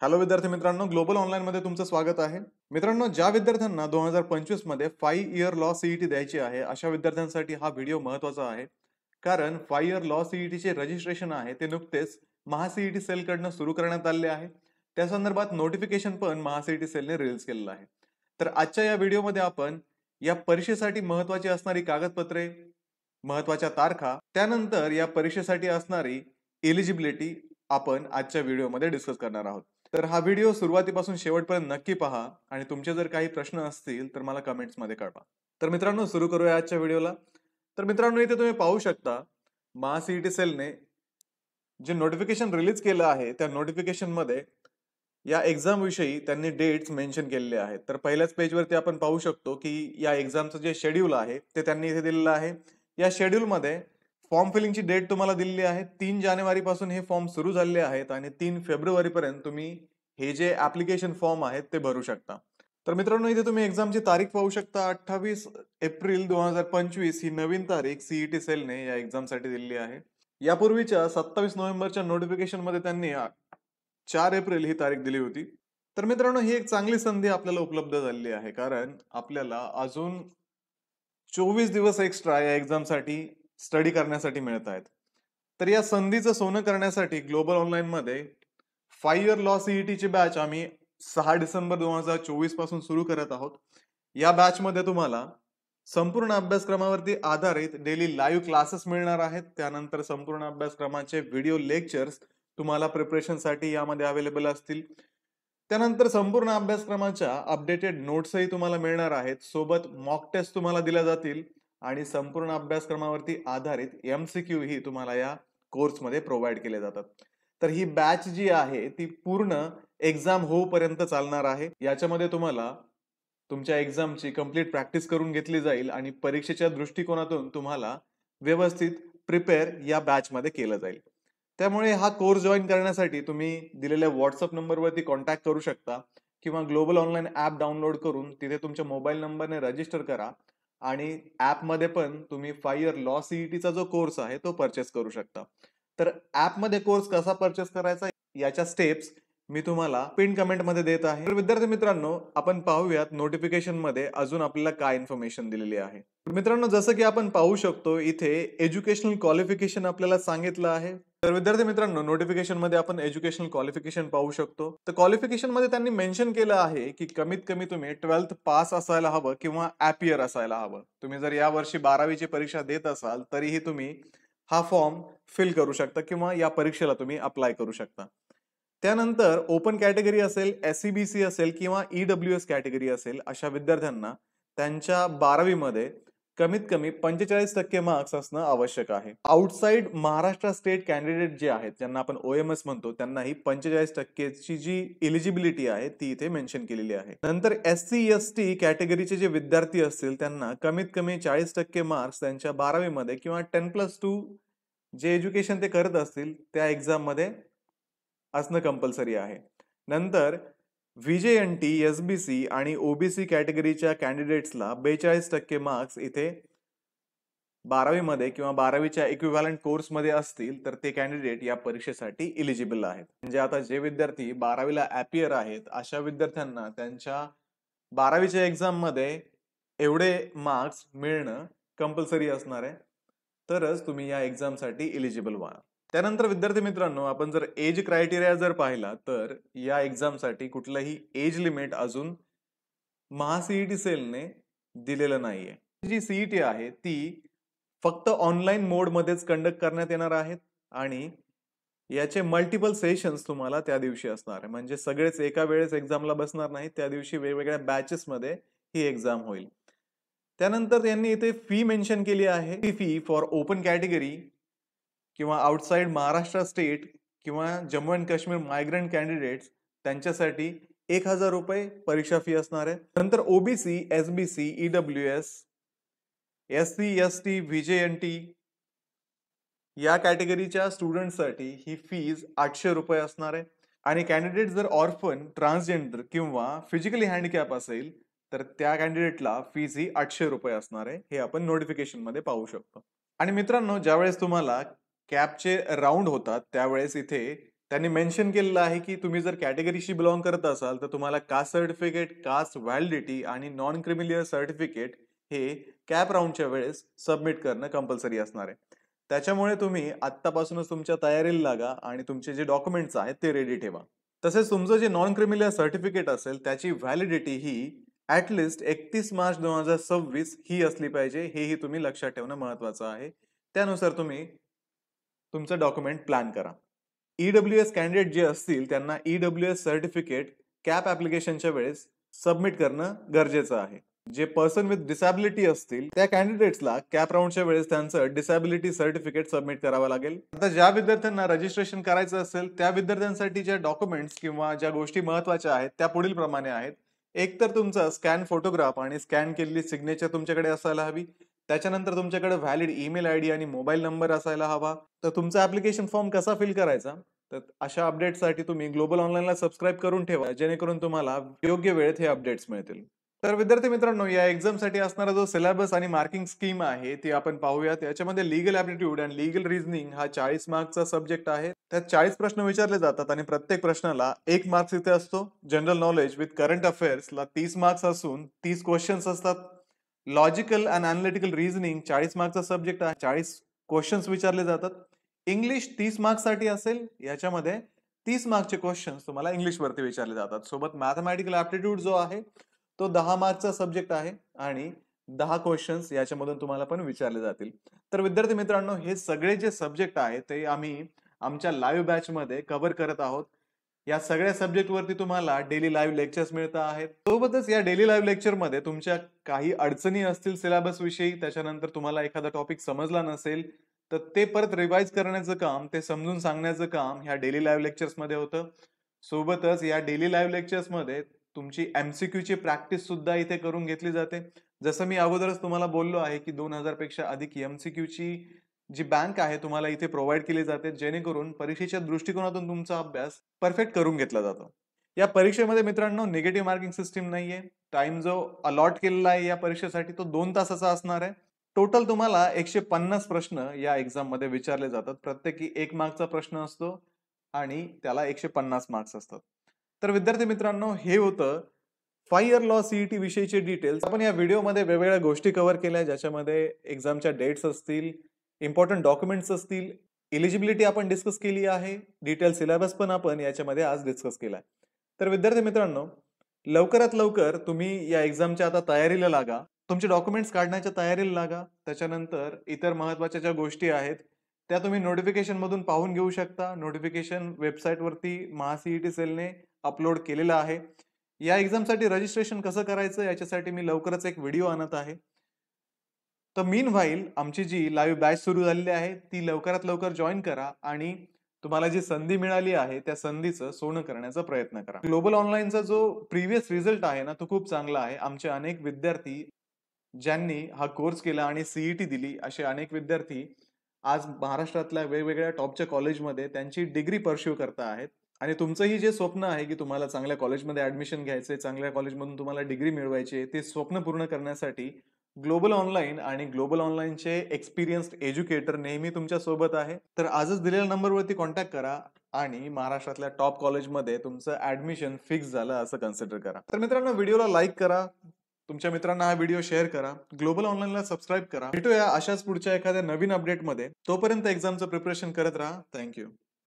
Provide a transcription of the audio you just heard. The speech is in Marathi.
हॅलो विद्यार्थी मित्रांनो, ग्लोबल ऑनलाईन मध्ये तुमचं स्वागत आहे. मित्रांनो, ज्या विद्यार्थ्यांना 2025 मध्ये 5 इयर लॉ सीईटी द्यायची आहे, अशा विद्यार्थ्यांसाठी हा व्हिडिओ महत्त्वाचा आहे. कारण 5 इयर लॉ सीईटी चे रजिस्ट्रेशन आहे ते नुकतेच महासीईटी सेल कडनं सुरू करण्यात आले आहे. त्या संदर्भात नोटिफिकेशन पण महासीईटी सेलने रिलीज केलेलं आहे. तर आजच्या या व्हिडिओमध्ये आपण या परीक्षेसाठी महत्त्वाची असणारी कागदपत्रे, महत्त्वाच्या तारखा, त्यानंतर या परीक्षेसाठी असणारी एलिजिबिलिटी आपण आजच्या व्हिडिओमध्ये डिस्कस करणार आहोत. तर हा व्हिडिओ सुरुवातीपासून शेवटपर्यंत नक्की पहा आणि तुमचे जर काही प्रश्न असतील तर मला कमेंट्स मध्ये कळवा. तर मित्रांनो, सुरू करूया आजच्या व्हिडिओला. तर मित्रांनो, इथे तुम्ही पाहू शकता महासीईटी सेलने जे नोटिफिकेशन रिलीज केलं आहे त्या नोटिफिकेशन मध्ये या एक्झाम विषयी त्यांनी डेट्स मेन्शन केलेले आहेत. तर पहिल्याच पेजवरती आपण पाहू शकतो की या एक्झामचं जे शेड्यूल आहे ते त्यांनी इथे दिलेलं आहे. या शेड्यूल मध्ये फॉर्म फिलिंगची डेट तुम्हाला दिलेली आहे. 3 जानेवारी पासून हे फॉर्म सुरू झालेले आहेत आणि 3 फेब्रुवारी पर्यंत तुम्ही हे जे ऍप्लिकेशन फॉर्म आहेत ते भरू शकता. तर मित्रांनो, इथे तुम्ही एक्झामची तारीख पाहू शकता. 28 एप्रिल 2025 ही नवीन तारीख सीईटी सेलने या एक्झामसाठी दिलेली आहे. यापूर्वीच्या 27 नोव्हेंबरच्या नोटिफिकेशन मध्ये त्यांनी 4 एप्रिल ही तारीख दिली होती. तर मित्रांनो, ही एक चांगली संधी आपल्याला उपलब्ध झालेली आहे, कारण आपल्याला अजून 24 दिवस एक्स्ट्रा या एक्झामसाठी स्टडी करण्यासाठी मिळत आहेत. तर या संधीचं सोनं करण्यासाठी ग्लोबल ऑनलाईन मध्ये 5 इयर लॉ सीईटी ची बॅच आम्ही 6 डिसेंबर 2024 पासून सुरू करत आहोत. या बॅच मध्ये तुम्हाला संपूर्ण अभ्यासक्रमावरती आधारित डेली लाईव्ह क्लासेस मिळणार आहेत. त्यानंतर संपूर्ण अभ्यासक्रमाचे व्हिडिओ लेक्चर्स तुम्हाला प्रिपरेशनसाठी यामध्ये अवेलेबल असतील. त्यानंतर संपूर्ण अभ्यासक्रमाच्या अपडेटेड नोट्सही तुम्हाला मिळणार आहेत. सोबत मॉक टेस्ट तुम्हाला दिल्या जातील आणि संपूर्ण अभ्यासक्रमावरती आधारित एमसीक्यू ही तुम्हाला या कोर्समध्ये प्रोव्हाइड केले जातात. तर ही बॅच जी आहे ती पूर्ण एक्झाम होऊपर्यंत चालणार आहे. याच्यामध्ये तुम्हाला तुमच्या एक्झामची कंप्लीट प्रॅक्टिस करून घेतली जाईल आणि परीक्षेच्या दृष्टिकोनातून तुम्हाला व्यवस्थित प्रिपेअर या बॅच मध्ये केलं जाईल. त्यामुळे हा कोर्स जॉईन करण्यासाठी तुम्ही दिलेल्या व्हॉट्सअप नंबरवरती कॉन्टॅक्ट करू शकता किंवा ग्लोबल ऑनलाईन ऍप डाउनलोड करून तिथे तुमच्या मोबाईल नंबरने रजिस्टर करा आणि ऍप मध्ये पण तुम्ही 5 इयर लॉ सीईटीचा जो कोर्स आहे तो परचेस करू शकता. तर ऍप मध्ये कोर्स कसा परचेस करायचा याच्या स्टेप्स मी तुम्हाला पिन कमेंट मध्ये देत आहे. तर विद्यार्थी मित्रांनो, आपण पाहूयात नोटिफिकेशन मध्ये अजून आपल्याला काय इन्फॉर्मेशन दिलेली आहे. मित्रांनो, जसं की आपण पाहू शकतो इथे एज्युकेशनल क्वालिफिकेशन आपल्याला सांगितलं आहे. तर विद्यार्थी मित्रांनो, नोटिफिकेशन मध्ये आपण एज्युकेशनल क्वालिफिकेशन पाहू शकतो. तर क्वालिफिकेशन मध्ये त्यांनी मेन्शन केलं आहे की कमीत कमी तुम्ही 12th पास असायला हवं किंवा ऍप इयर असायला हवं. तुम्ही जर या वर्षी 12वीची परीक्षा देत असाल तरीही तुम्ही हा फॉर्म फिल करू शकता किंवा या परीक्षेला तुम्ही अप्लाय करू शकता. त्यानंतर ओपन कॅटेगरी असेल, एससीबीसी असेल किंवा ईडब्ल्यूएस कॅटेगरी असेल, अशा विद्यार्थ्यांना त्यांच्या 12वी मध्ये कमीत कमी 45% मार्क्स असणं आवश्यक आहे. आउटसाइड महाराष्ट्र स्टेट कॅन्डिडेट जे आहेत, ज्यांना आपण ओएमएस म्हणतो, त्यांनाही 45% ची जी एलिजिबिलिटी आहे ती इथे मेन्शन केलेली आहे. नंतर एससी एसटी कॅटेगरीचे जे विद्यार्थी असतील त्यांना कमीत कमी 40% मार्क्स त्यांच्या 12वी मध्ये किंवा 10+2 जे एज्युकेशन ते करत असतील त्या एक्झाम मध्ये असणं कंपल्सरी आहे. नंतर व्हीजेएनटी, एसबीसी आणि ओबीसी कॅटेगरीच्या कॅन्डिडेट्सला 42% मार्क्स इथे 12वी मध्ये किंवा 12वीच्या इक्विव्हॅलंट कोर्स मध्ये असतील तर ते कॅन्डिडेट या परीक्षेसाठी इलिजिबल आहेत. म्हणजे आता जे विद्यार्थी 12वीला ऍपियर आहेत अशा विद्यार्थ्यांना त्यांच्या 12वीच्या एक्झाम मध्ये एवढे मार्क्स मिळणं कंपल्सरी असणार आहे, तरच तुम्ही या एक्झामसाठी इलिजिबल व्हाल. त्यानंतर विद्यार्थी मित्रांनो, आपण जर एज क्रायटेरिया जर पाहिला तर या एक्झामसाठी कुठलंही एज लिमिट अजून महासीईटी सेलने दिलेलं नाहीये. जी सीईटी आहे ती फक्त ऑनलाईन मोड मध्येच कंडक्ट करण्यात येणार आहेत आणि याचे मल्टिपल सेशन्स तुम्हाला त्या दिवशी असणार आहे. म्हणजे सगळेच एका वेळेस एक्झामला बसणार नाही, त्या दिवशी वेगवेगळ्या बॅचेस मध्ये ही एक्झाम होईल. त्यानंतर त्यांनी इथे फी मेन्शन केली आहे. ती फी फॉर ओपन कॅटेगरी किंवा आउटसाइड महाराष्ट्र स्टेट किंवा Jammu and Kashmir migrant candidates त्यांच्यासाठी 1000 रुपये परीक्षा फी असणार आहे. नंतर OBC, SBC, EWS, SC ST, VJNT या कॅटेगरीच्या स्टुडंटसाठी ही फीज 800 रुपये असणार आहे. आणि कॅन्डिडेट जर ऑर्फन, ट्रान्सजेंडर किंवा फिजिकली हँडिकॅप असेल तर त्या कॅन्डिडेटला फीज ही 800 रुपये असणार आहे. हे आपण नोटिफिकेशन मध्ये पाहू शकतो. आणि मित्रांनो, ज्यावेळेस तुम्हाला कॅपचे राऊंड होतात त्यावेळेस इथे त्यांनी मेन्शन केलेलं आहे की तुम्ही जर कॅटेगरीशी बिलॉंग करत असाल तर तुम्हाला कास्ट सर्टिफिकेट, कास्ट व्हॅलिडिटी आणि नॉन क्रिमिलियर सर्टिफिकेट हे कॅप राऊंडच्या वेळेस सबमिट करणं कंपल्सरी असणार आहे. त्याच्यामुळे तुम्ही आत्तापासूनच तुमच्या तयारीला लागा आणि तुमचे जे डॉक्युमेंट्स आहेत ते रेडी ठेवा. तसेच तुमचं जे नॉन क्रिमिलियर सर्टिफिकेट असेल त्याची व्हॅलिडिटी ही ऍटलिस्ट 31 मार्च 2026 ही असली पाहिजे, हेही तुम्ही लक्षात ठेवणं महत्वाचं आहे. त्यानुसार तुम्ही तुमचं डॉक्युमेंट प्लॅन करा. EWS कॅन्डिडेट जे असतील त्यांना EWS सर्टिफिकेट कॅप ऍप्लिकेशनच्या वेळेस सबमिट करणं गरजेचं आहे. जे पर्सन विथ डिसॅबिलिटी असतील त्या कॅन्डिडेट्सला कॅप राऊंडच्या वेळेस त्यांचं डिसॅबिलिटी सर्टिफिकेट सबमिट करावं लागेल. आता ज्या विद्यार्थ्यांना रजिस्ट्रेशन करायचं असेल त्या विद्यार्थ्यांसाठी ज्या डॉक्युमेंट्स किंवा ज्या गोष्टी महत्वाच्या आहेत त्या पुढील प्रमाणे आहेत. एक तर तुमचा स्कॅन फोटोग्राफ आणि स्कॅन केलेली सिग्नेचर तुमच्याकडे असायला हवी. त्याच्यानंतर तुमच्याकडे व्हॅलिड ईमेल आयडी आणि मोबाईल नंबर असायला हवा. तर तुमचा ऍप्लिकेशन फॉर्म कसा फिल करायचा, तर अशा अपडेट्ससाठी तुम्ही ग्लोबल ऑनलाईनला सबस्क्राईब करून ठेवा, जेणेकरून तुम्हाला योग्य वेळेत हे अपडेट्स मिळतील. तर विद्यार्थी मित्रांनो, या एक्झामसाठी असणारा जो सिलेबस आणि मार्किंग स्कीम आहे ती आपण पाहूयात. याच्यामध्ये लीगल ऍप्टिट्यूड आणि लीगल रिझनिंग हा 40 मार्कचा सब्जेक्ट आहे. त्यात 40 प्रश्न विचारले जातात आणि प्रत्येक प्रश्नाला 1 मार्क्स इथे असतो. जनरल नॉलेज विथ करंट अफेअर्सला 30 मार्क्स असून 30 क्वेश्चन्स असतात. लॉजिकल अँड अनालिटिकल रिझनिंग 40 मार्क्सचा सब्जेक्ट आहे. 40 क्वेश्चन्स विचारले जातात. इंग्लिश 30 मार्क्ससाठी असेल. याच्यामध्ये 30 मार्क्सचे क्वेश्चन्स तुम्हाला इंग्लिश वरती विचारले जातात. सोबत मॅथमॅटिकल ऍप्टिट्यूड जो आहे तो 10 मार्क्सचा सब्जेक्ट आहे आणि 10 क्वेश्चन्स याच्यामधून तुम्हाला पण विचारले जातील. तर विद्यार्थी मित्रांनो, हे सगळे जे सब्जेक्ट आहेत ते आम्ही आमच्या लाईव्ह बॅच मध्ये कव्हर करत आहोत. या सगळ्या सब्जेक्ट वरती तुम्हाला डेली लाईव्ह लेक्चर्स मिळत आहेत. सोबतच या डेली लाईव्ह लेक्चर मध्ये तुमच्या काही अडचणी असतील सिलेबस विषयी, त्याच्यानंतर तुम्हाला एखादा टॉपिक समजला नसेल तर ते परत रिवाइज करण्याचं काम, ते समजून सांगण्याचं काम ह्या डेली लाईव्ह लेक्चर्स मध्ये होतं. सोबतच या डेली लाईव्ह लेक्चर्स मध्ये तुमची MCQ ची प्रॅक्टिस सुद्धा इथे करून घेतली जाते. जसं मी अगोदरच तुम्हाला बोललो आहे की 2000 पेक्षा अधिक MCQ ची जी बँक आहे तुम्हाला इथे प्रोव्हाइड केली जाते, जेणेकरून परीक्षेच्या दृष्टिकोनातून तुमचा अभ्यास परफेक्ट करून घेतला जातो. या परीक्षेमध्ये मित्रांनो निगेटिव्ह मार्किंग सिस्टीम नाहीये. टाइम जो अलॉट केलेला आहे या परीक्षेसाठी तो 2 तासाचा असणार आहे. टोटल तुम्हाला 150 प्रश्न या एक्झाम मध्ये विचारले जातात. प्रत्येकी 1 मार्कचा प्रश्न असतो आणि त्याला 150 मार्क्स असतात. तर विद्यार्थी मित्रांनो, हे होतं 5 इयर लॉ CET विषयीचे डिटेल्स. आपण या व्हिडिओमध्ये वेगवेगळ्या गोष्टी कव्हर केल्या, ज्याच्यामध्ये एक्झामच्या डेट्स असतील, इम्पॉर्टंट डॉक्युमेंट्स असतील, एलिजिबिलिटी आपण डिस्कस केली आहे, डिटेल सिलेबस पण आपण याच्यामध्ये आज डिस्कस केला. तर विद्यार्थी मित्रांनो, लवकरात लवकर तुम्ही या एक्झामच्या आता तयारीला लागा. तुमचे डॉक्युमेंट्स काढण्याच्या तयारीला लागा. त्याच्यानंतर इतर महत्त्वाच्या ज्या गोष्टी आहेत त्या तुम्ही नोटिफिकेशन मधून पाहून घेऊ शकता. नोटिफिकेशन वेबसाईट वरती महाCET सेलने अपलोड केलेला आहे. या एक्झामसाठी रजिस्ट्रेशन कसं करायचं याच्यासाठी मी लवकरच एक व्हिडिओ आणत आहे. तर मीन व्हाईल आमची जी लाईव्ह बॅच सुरू झालेली आहे ती लवकरात लवकर जॉईन करा आणि तुम्हाला जी संधी मिळाली आहे त्या संधीचं सोनं करण्याचा प्रयत्न करा. ग्लोबल ऑनलाईनचा जो प्रिव्हियस रिझल्ट आहे ना तो खूप चांगला आहे. आमचे अनेक विद्यार्थी ज्यांनी हा कोर्स केला आणि CET दिली असे अनेक विद्यार्थी आज महाराष्ट्रातल्या वेगवेगळ्या टॉपच्या कॉलेजमध्ये त्यांची डिग्री परस्यू करता आहेत. आणि तुमचंही जे स्वप्न आहे की तुम्हाला चांगल्या कॉलेजमध्ये ऍडमिशन घ्यायचंय, चांगल्या कॉलेजमधून तुम्हाला डिग्री मिळवायची, ते स्वप्न पूर्ण करण्यासाठी ग्लोबल ऑनलाईन आणि ग्लोबल ऑनलाईनचे एक्सपिरियन्स्ड एज्युकेटर नेहमी तुमच्या सोबत आहे. तर आजच दिलेल्या नंबरवरती कॉन्टॅक्ट करा आणि महाराष्ट्रातल्या टॉप कॉलेजमध्ये तुमचं ऍडमिशन फिक्स झालं असं कन्सिडर करा. तर मित्रांनो, व्हिडिओला लाईक करा, तुमच्या मित्रांना हा व्हिडिओ शेअर करा, ग्लोबल ऑनलाईनला सबस्क्राईब करा. भेटूया अशाच पुढच्या एखाद्या नवीन अपडेटमध्ये. तोपर्यंत एक्झामचं प्रिपरेशन करत राहा. थँक्यू.